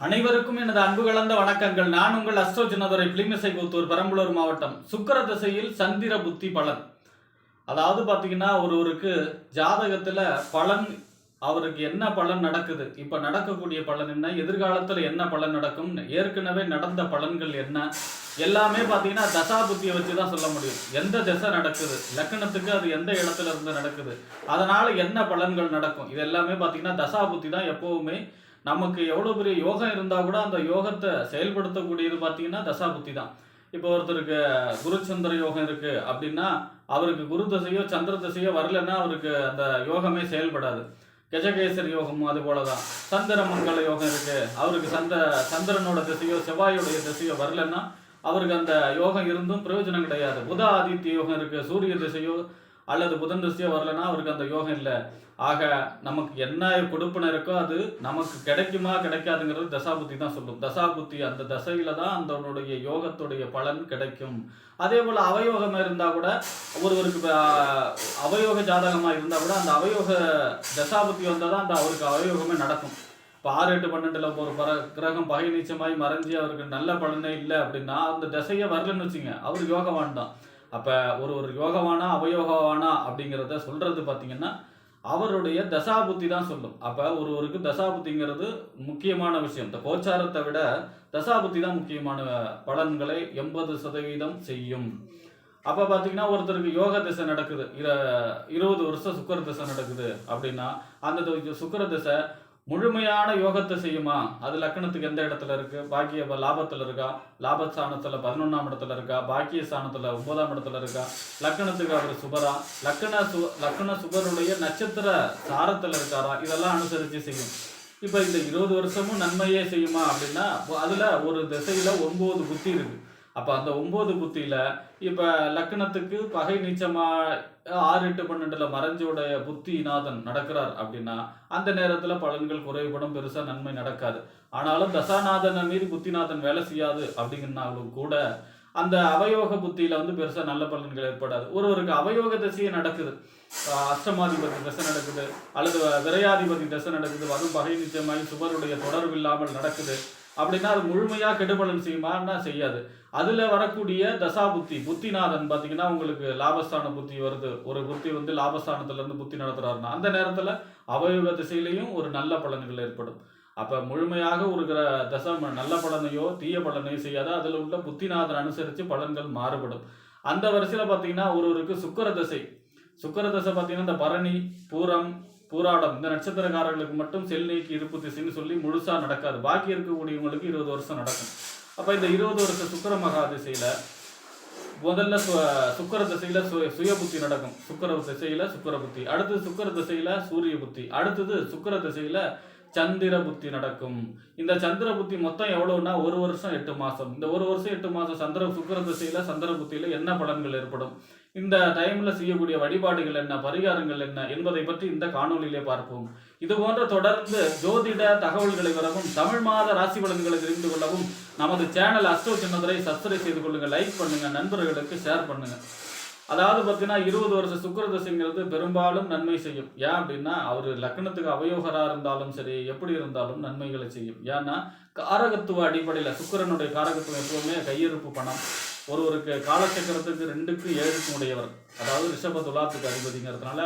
அனைவருக்கும் எனது அன்பு கலந்த வணக்கங்கள். நான் உங்கள் அஸ்ட்ரோ சின்னதுரை, புலிமிசைபுத்தூர், பெரம்பலூர் மாவட்டம். சுக்கிர திசையில் சந்திர புத்தி பலன். அதாவது பார்த்தீங்கன்னா, ஒருவருக்கு ஜாதகத்தில் பலன், அவருக்கு என்ன பலன் நடக்குது, இப்போ நடக்கக்கூடிய பலன் என்ன, எதிர்காலத்தில் என்ன பலன் நடக்கும், ஏற்கனவே நடந்த பலன்கள் என்ன, எல்லாமே பார்த்தீங்கன்னா தசா புத்தியை வச்சு தான் சொல்ல முடியும். எந்த திசை நடக்குது, லக்கணத்துக்கு அது எந்த இடத்துல இருந்து நடக்குது, அதனால என்ன பலன்கள் நடக்கும், இது எல்லாமே பார்த்தீங்கன்னா தசா புத்தி தான். எப்போவுமே நமக்கு எவ்வளோ பெரிய யோகம் இருந்தால் கூட அந்த யோகத்தை செயல்படுத்தக்கூடியது பார்த்தீங்கன்னா தசா புத்தி தான். இப்போ ஒருத்தருக்கு குரு சந்திர யோகம் இருக்குது அப்படின்னா, அவருக்கு குரு தசையோ சந்திர தசையோ வரலன்னா அவருக்கு அந்த யோகமே செயல்படாது. கஜகேசரி யோகமும் அது போல தான். சந்திர மங்கள யோகம் இருக்குது, அவருக்கு சந்திரனோட திசையோ செவ்வாயோடைய திசையோ வரலன்னா அவருக்கு அந்த யோகம் இருந்தும் பிரயோஜனம் கிடையாது. புத ஆதித்ய யோகம் இருக்குது, சூரிய திசையோ அல்லது புதன் திசையோ வரலன்னா அவருக்கு அந்த யோகம் இல்லை. ஆக நமக்கு என்ன கொடுப்பின இருக்கோ அது நமக்கு கிடைக்குமா கிடைக்காதுங்கிறது தசாபுத்தி தான் சொல்லும். தசாபுத்தி அந்த தசையில தான் அதனுடைய யோகத்துடைய பலன் கிடைக்கும். அதே போல் அவயோகம் இருந்தால் கூட, ஒருவருக்கு அவயோக ஜாதகமாக இருந்தால் கூட அந்த அவயோக தசாபுத்தி வந்தால் தான் அந்த அவருக்கு அவயோகமே நடக்கும். இப்போ 6, 8, 12 ஒரு கிரகம் பகை நீச்சமாய் மறைஞ்சி அவருக்கு நல்ல பலனே இல்லை அப்படின்னா அந்த திசையை வரலன்னு வச்சுங்க, அவர் யோகவான் தான். அப்போ ஒரு யோகவானா அவயோகவானா அப்படிங்கிறத சொல்றது பார்த்தீங்கன்னா அவருடைய தசாபுத்தி தான் சொல்லும். அப்போ ஒருவருக்கு தசாபுத்திங்கிறது முக்கியமான விஷயம். இந்த கோச்சாரத்தை விட தசாபுத்தி தான் முக்கியமான பலன்களை 80% செய்யும். அப்போ பார்த்தீங்கன்னா ஒருத்தருக்கு யோக திசை நடக்குது, 20 வருஷம் சுக்கர திசை நடக்குது அப்படின்னா அந்த சுக்கர திசை முழுமையான யோகத்தை செய்யுமா? அது லக்கணத்துக்கு எந்த இடத்துல இருக்கு, பாக்கிய லாபத்தில் இருக்கா, லாபஸ்தானத்தில் 11ஆம் இடத்துல இருக்கா, பாக்கிய ஸ்தானத்தில் 9ஆம் இடத்துல இருக்கா, லக்கணத்துக்கு அவர் சுபரா, லக்கண சுபருடைய நட்சத்திர சாரத்தில் இருக்காரா, இதெல்லாம் அனுசரித்து செய்யும். இப்போ இந்த 20 வருஷமும் நன்மையே செய்யுமா அப்படின்னா, அதில் ஒரு திசையில் 9 புத்தி இருக்கு. அப்போ அந்த 9 புத்தியில் இப்போ லக்கணத்துக்கு பகை நீச்சமா 6, 8, 12 மறைஞ்சோடைய புத்திநாதன் நடக்கிறார் அப்படின்னா அந்த நேரத்தில் பலன்கள் குறைபடும், பெருசாக நன்மை நடக்காது. ஆனாலும் தசாநாதனை மீறி புத்திநாதன் வேலை செய்யாது அப்படிங்கிறனாலும் கூட அந்த அவயோக புத்தியில் பெருசாக நல்ல பலன்கள் ஏற்படாது. ஒருவருக்கு அவயோக திசையே நடக்குது, அஷ்டமாதிபதி திசை நடக்குது அல்லது விரையாதிபதி திசை நடக்குது, அதுவும் பகை நிச்சயமாகி சுபருடைய தொடர்பு இல்லாமல் நடக்குது அப்படின்னா அது முழுமையாக கெடுபலன் செய்யுமான்னா செய்யாது. அதில் வரக்கூடிய தசா புத்திநாதன் பார்த்தீங்கன்னா உங்களுக்கு லாபஸ்தான புத்தி வருது, ஒரு புத்தி லாபஸ்தானத்திலேருந்து புத்தி நடத்துறாருன்னா அந்த நேரத்தில் அவயோக திசையிலையும் ஒரு நல்ல பலன்கள் ஏற்படும். அப்போ முழுமையாக ஒரு தசை நல்ல பலனையோ தீய பலனையோ செய்யாத, அதில் உள்ள புத்திநாதன் அனுசரித்து பலன்கள் மாறுபடும். அந்த வரிசையில் பார்த்தீங்கன்னா ஒருவருக்கு சுக்கர தசை பார்த்தீங்கன்னா இந்த பரணி, பூரம், பூராடம் இந்த நட்சத்திரக்காரர்களுக்கு மட்டும் செல் நீக்கி இருப்பு திசைன்னு சொல்லி முழுசா நடக்காது. பாக்கி இருக்கக்கூடியவங்களுக்கு 20 வருஷம் நடக்கும். அப்ப இந்த 20 வருஷம் சுக்கர மகா திசையில முதல்ல சுக்கர திசையில சுய புத்தி நடக்கும். சுக்கர திசையில சுக்கர புத்தி, அடுத்தது சுக்கர திசையில சூரிய புத்தி, அடுத்தது சுக்கர திசையில சந்திர புத்தி நடக்கும். இந்த சந்திர புத்தி மொத்தம் எவ்வளவுன்னா 1 வருஷம் 8 மாசம். இந்த 1 வருஷம் 8 மாசம் சுக்கர திசையில சந்திர புத்தியில என்ன பலன்கள் ஏற்படும், இந்த டைம்ல செய்யக்கூடிய வழிபாடுகள் என்ன, பரிகாரங்கள் என்ன என்பதை பற்றி இந்த காணொலியிலே பார்ப்போம். இது போன்ற தொடர்ந்து ஜோதிட தகவல்களை வரவும் தமிழ் மாத ராசி பலன்களை தெரிந்து கொள்ளவும் நமது சேனல் அஸ்ட்ரோ சின்னதுரை சப்ஸ்கிரைப் செய்து கொள்ளுங்க, லைக் பண்ணுங்க, நண்பர்களுக்கு ஷேர் பண்ணுங்க. அதாவது பார்த்தீங்கன்னா 20 வருஷம் சுக்கர தசைங்கிறது பெரும்பாலும் நன்மை செய்யும். ஏன் அப்படின்னா அவர் லக்னத்துக்கு அவயோகராக இருந்தாலும் சரி, எப்படி இருந்தாலும் நன்மைகளை செய்யும். ஏன்னா காரகத்துவ அடிப்படையில் சுக்கிரனுடைய காரகத்துவம் எப்பவுமே கையிருப்பு பணம். ஒருவருக்கு காலச்சக்கரத்துக்கு 2க்கு 7க்கு உடையவர், அதாவது ரிஷப துலாத்துக்கு அதிபதிங்கிறதுனால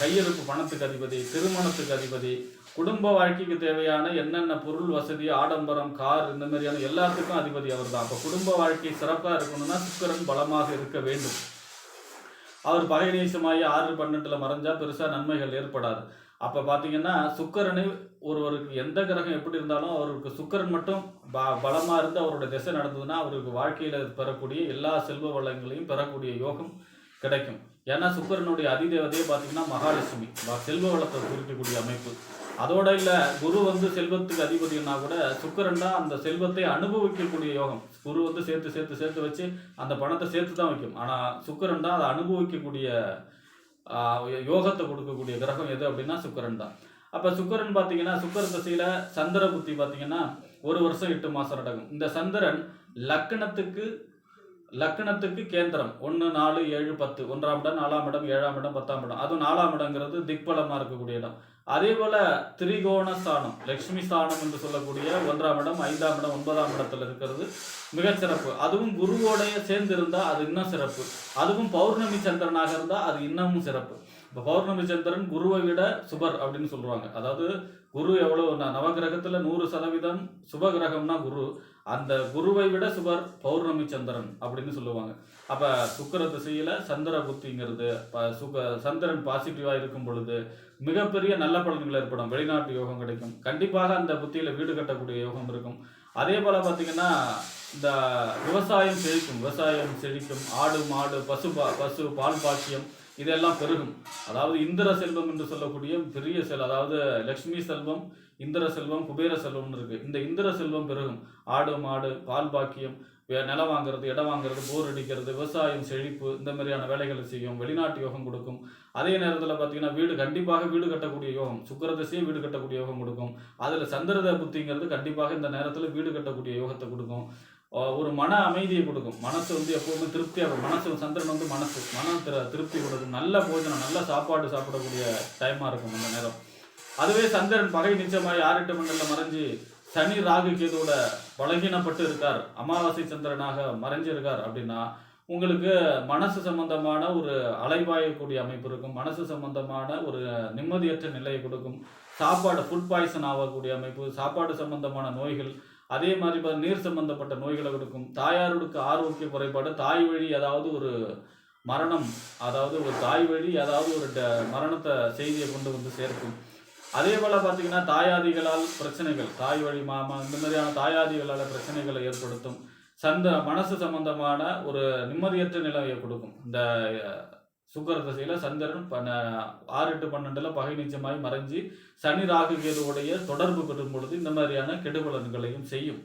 கையிருப்பு பணத்துக்கு அதிபதி, திருமணத்துக்கு அதிபதி, குடும்ப வாழ்க்கைக்கு தேவையான என்னென்ன பொருள் வசதி, ஆடம்பரம், கார், இந்த மாதிரியான எல்லாத்துக்கும் அதிபதி அவர் தான். அப்போ குடும்ப வாழ்க்கை சிறப்பாக இருக்கணும்னா சுக்கிரன் பலமாக இருக்க வேண்டும். அவர் பகை நேசமாகி 6, 12 மறைஞ்சா பெருசாக நன்மைகள் ஏற்படாது. அப்போ பார்த்தீங்கன்னா சுக்கிரனை ஒருவருக்கு எந்த கிரகம் எப்படி இருந்தாலும் அவருக்கு சுக்கிரன் மட்டும் பலமாக இருந்து அவருடைய திசை நடந்ததுன்னா அவருக்கு வாழ்க்கையில் பெறக்கூடிய எல்லா செல்வ வளங்களையும் பெறக்கூடிய யோகம் கிடைக்கும். ஏன்னா சுக்கிரனுடைய அதிதேவதையை பார்த்தீங்கன்னா மகாலட்சுமி, செல்வ வளத்தை குறிக்கக்கூடிய அமைப்பு. அதோட இல்லை, குரு செல்வத்துக்கு அதிபதினா கூட சுக்கிரன் தான் அந்த செல்வத்தை அனுபவிக்கக்கூடிய யோகம். குரு சேர்த்து வச்சு அந்த பணத்தை சேர்த்து தான் வைக்கும். ஆனால் சுக்கிரன் தான் அதை அனுபவிக்கக்கூடிய யோகத்தை கொடுக்கக்கூடிய கிரகம் எது அப்படின்னா சுக்கிரன் தான். அப்போ சுக்கிரன் பார்த்தீங்கன்னா சுக்கிர திசையில சந்திர புத்தி பார்த்தீங்கன்னா 1 வருஷம் 8 மாசம் நடக்கும். இந்த சந்திரன் லக்னத்துக்கு லக்னத்துக்கு கேந்திரம் 1, 4, 7, 10 1ஆம் இடம், 4ஆம் இடம், 7ஆம் இடம், 10ஆம் இடம். அதுவும் 4ஆம் இடங்கிறது திக்பலமா இருக்கக்கூடிய இடம். அதே போல திரிகோண ஸ்தானம், லட்சுமி ஸ்தானம் என்று சொல்லக்கூடிய 1ஆம் இடம், 5ஆம் இடம், 9ஆம் இடத்துல இருக்கிறது மிகச் சிறப்பு. அதுவும் குருவோடைய சேர்ந்து இருந்தா அது இன்னும் சிறப்பு. அதுவும் பௌர்ணமி சந்திரனாக இருந்தா அது இன்னமும் சிறப்பு. இப்போ பௌர்ணமி சந்திரன் குருவை விட சுபர் அப்படின்னு சொல்லுவாங்க. அதாவது குரு எவ்வளவு நவகிரகத்துல 100% சுப கிரகம்னா குரு. அந்த குருவை விட சுபர் பௌர்ணமி சந்திரன் அப்படின்னு சொல்லுவாங்க. அப்ப சுக்கிர திசையில சந்திர புத்திங்கிறது சந்திரன் பாசிட்டிவா இருக்கும் பொழுது மிகப்பெரிய நல்ல பலன்கள் ஏற்படும். வெளிநாட்டு யோகம் கிடைக்கும். கண்டிப்பாக அந்த புத்தியில வீடு கட்டக்கூடிய யோகம் இருக்கும். அதே போல பாத்தீங்கன்னா இந்த விவசாயம் செழிக்கும். ஆடு மாடு பசு பால் பாக்கியம் இதெல்லாம் பெருகும். அதாவது இந்திர செல்வம் என்று சொல்லக்கூடிய பெரிய அதாவது லட்சுமி செல்வம், இந்திர செல்வம், குபேர செல்வம்னு இருக்கு. இந்த இந்திர செல்வம் பெருகும். ஆடு மாடு பால் பாக்கியம், நிலம் வாங்குறது, இடம் வாங்குறது, போர் அடிக்கிறது, விவசாயம் செழிப்பு, இந்த மாதிரியான வேலைகளை செய்யும். வெளிநாட்டு யோகம் கொடுக்கும். அதே நேரத்தில் பார்த்தீங்கன்னா கண்டிப்பாக வீடு கட்டக்கூடிய யோகம், சுக்கிரதசையே வீடு கட்டக்கூடிய யோகம் கொடுக்கும். அதில் சந்திரத புத்திங்கிறது கண்டிப்பாக இந்த நேரத்தில் வீடு கட்டக்கூடிய யோகத்தை கொடுக்கும். ஒரு மன அமைதியை கொடுக்கும். மனசு எப்போவுமே திருப்தியாக, சந்திரன் மன திருப்தி கொடுக்கும். நல்ல போஜனம், நல்ல சாப்பாடு சாப்பிடக்கூடிய டைமாக இருக்கும் அந்த நேரம். அதுவே சந்திரன் பகை நிச்சயமாய் 6-8 மண்டல மறைஞ்சு சனி ராகு கேதுவோட பலகீனப்பட்டு இருக்கார், அமாவாசை சந்திரனாக மறைஞ்சிருக்கார் அப்படின்னா உங்களுக்கு மனசு சம்பந்தமான ஒரு அலைவாயக்கூடிய அமைப்பு இருக்கும். மனசு சம்பந்தமான ஒரு நிம்மதியற்ற நிலையை கொடுக்கும். சாப்பாடு ஃபுட் பாய்சன் ஆகக்கூடிய அமைப்பு, சாப்பாடு சம்பந்தமான நோய்கள், அதே மாதிரி நீர் சம்பந்தப்பட்ட நோய்களை கொடுக்கும். தாயாருக்கு ஆரோக்கிய குறைபாடு, தாய் வழி ஏதாவது ஒரு மரணம், அதாவது ஒரு தாய் வழி ஏதாவது ஒரு மரணத்தை செய்தியை கொண்டு வந்து சேர்க்கும். அதே போல பார்த்தீங்கன்னா தாயாதிகளால் பிரச்சனைகள், தாய் வழி மாமா இந்த மாதிரியான தாயாதிகளால் பிரச்சனைகளை ஏற்படுத்தும். மனசு சம்பந்தமான ஒரு நிம்மதியற்ற நிலையை கொடுக்கும். இந்த சுக்கிர திசையில சந்திரன் 6-8-12 பகை நிச்சயமாய் மறைஞ்சு சனி ராகு கேதுவுடைய தொடர்பு பெறும் பொழுது இந்த மாதிரியான கெடுபலன்களையும் செய்யும்.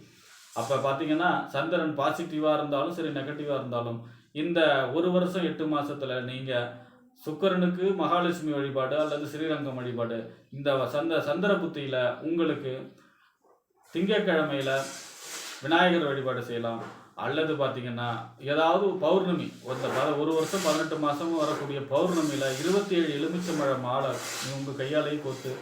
அப்ப பாத்தீங்கன்னா சந்திரன் பாசிட்டிவா இருந்தாலும் சரி, நெகட்டிவா இருந்தாலும் இந்த 1 வருஷம் 8 மாசத்துல நீங்க சுக்கிரனுக்கு மகாலட்சுமி வழிபாடு அல்லது ஸ்ரீரங்கம் வழிபாடு, இந்த சந்திர புத்தியில உங்களுக்கு திங்கட்கிழமையில விநாயகர் வழிபாடு செய்யலாம். அல்லது பார்த்தீங்கன்னா ஏதாவது பௌர்ணமி, 1 வருஷம் 18 மாதமும் வரக்கூடிய பௌர்ணமியில் 27 எலுமிச்சம்பழம் மாலை உங்கள் கையாலேயே கோத்து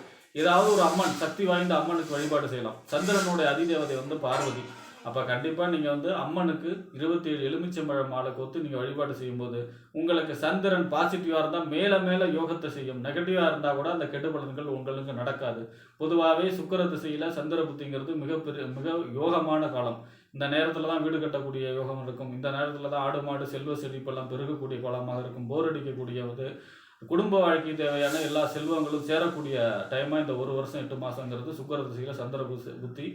ஏதாவது ஒரு அம்மன், சக்தி வாய்ந்த அம்மனுக்கு வழிபாடு செய்யலாம். சந்திரனுடைய அதிதேவதை பார்வதி. அப்போ கண்டிப்பாக நீங்கள் அம்மனுக்கு 27 எலுமிச்சம்பழம் மாலை கோத்து நீங்கள் வழிபாடு செய்யும்போது உங்களுக்கு சந்திரன் பாசிட்டிவாக இருந்தால் மேலே மேலே யோகத்தை செய்யும். நெகட்டிவாக இருந்தால் கூட அந்த கெடுபலன்கள் உங்களுக்கு நடக்காது. பொதுவாகவே சுக்கிர திசையில் சந்திர புத்திங்கிறது மிக யோகமான காலம். இந்த நேரத்தில் தான் வீடு கட்டக்கூடிய யோகம் இருக்கும். இந்த நேரத்தில் தான் ஆடு மாடு செல்வ செழிப்பெல்லாம் பெருகக்கூடிய காலமாக இருக்கும். போர் அடிக்கக்கூடியது, குடும்ப வாழ்க்கை தேவையான எல்லா செல்வங்களும் சேரக்கூடிய டைமாக இந்த 1 வருஷம் 8 மாதங்கிறது சுக்கிர திசையில் சந்திர புத்தி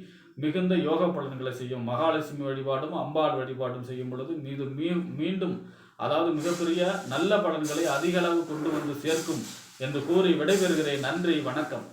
மிகுந்த யோக பலன்களை செய்யும். மகாலட்சுமி வழிபாடும் அம்பாள் வழிபாடும் செய்யும் பொழுது மீண்டும் அதாவது மிகப்பெரிய நல்ல பலன்களை அதிக அளவு கொண்டு வந்து சேர்க்கும் என்று கூறி விடைபெறுகிறேன். நன்றி, வணக்கம்.